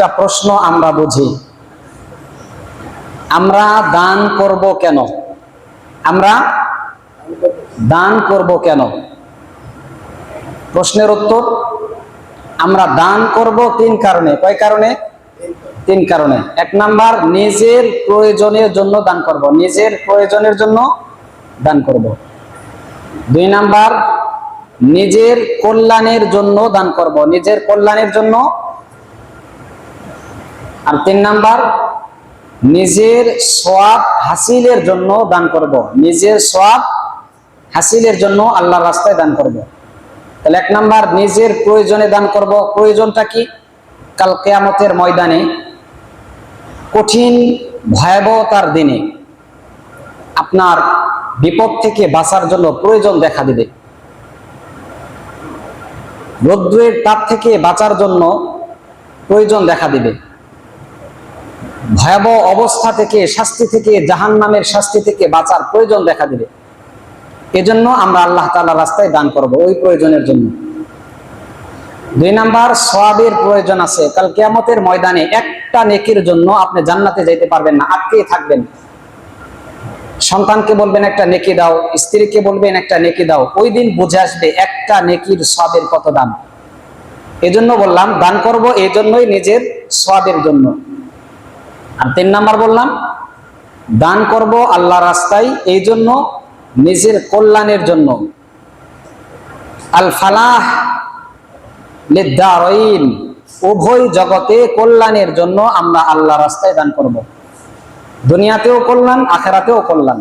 একটা প্রশ্ন আমরা বুঝি, আমরা দান করব কেন? আমরা দান করব কেন? প্রশ্নের উত্তর, আমরা দান করব তিন কারণে। কয় কারণে? তিন কারণে। এক নাম্বার, নিজের প্রয়োজনের জন্য দান করব, নিজের প্রয়োজনের জন্য দান করব। দুই নাম্বার, নিজের কল্যাণের জন্য দান করব, নিজের কল্যাণের জন্য। আর তিন নাম্বার, নিজের সওয়াব হাসিলের জন্য দান করব, নিজের সওয়াব হাসিলের জন্য আল্লাহর রাস্তায় দান করব। তাহলে এক নাম্বার, নিজের প্রয়োজনে দান করব। প্রয়োজনটা কি? কাল কিয়ামতের ময়দানে কঠিন ভয়াবহতার দিনে আপনার বিপদ থেকে বাঁচার জন্য প্রয়োজন দেখা দিবে। রৌদ্রের তাপ থেকে বাঁচার জন্য প্রয়োজন দেখা দিবে। ভয়াবহ অবস্থা থেকে, শাস্তি থেকে, জাহান্নামের শাস্তি থেকে বাঁচার প্রয়োজন দেখা দিবে। এজন্য আমরা আল্লাহ তাআলার রাস্তায় দান করব, ওই প্রয়োজনের জন্য। দুই নাম্বার, সওয়াবের প্রয়োজন আছে। কাল কিয়ামতের ময়দানে একটা নেকির জন্য আপনি জান্নাতে যাইতে পারবেন না, আটকে থাকবেন। সন্তানকে বলবেন একটা নেকি দাও, স্ত্রীকে বলবেন একটা নেকি দাও, ওই দিন বুঝে আসবে একটা নেকির সওয়াবের কত দাম। এজন্য বললাম দান করব এই জন্যই, নিজের সওয়াবের জন্য। আর তিন নাম্বার বললাম, দান করব আল্লাহর রাস্তায় এই জন্য, নিজের কল্যাণের জন্য। আল ফালাহ লিদ্দারাইন, উভয় জগতে কল্যাণের জন্য আমরা আল্লাহর রাস্তায় দান করব। দুনিয়াতেও কল্যাণ, আখিরাতেও কল্যাণ।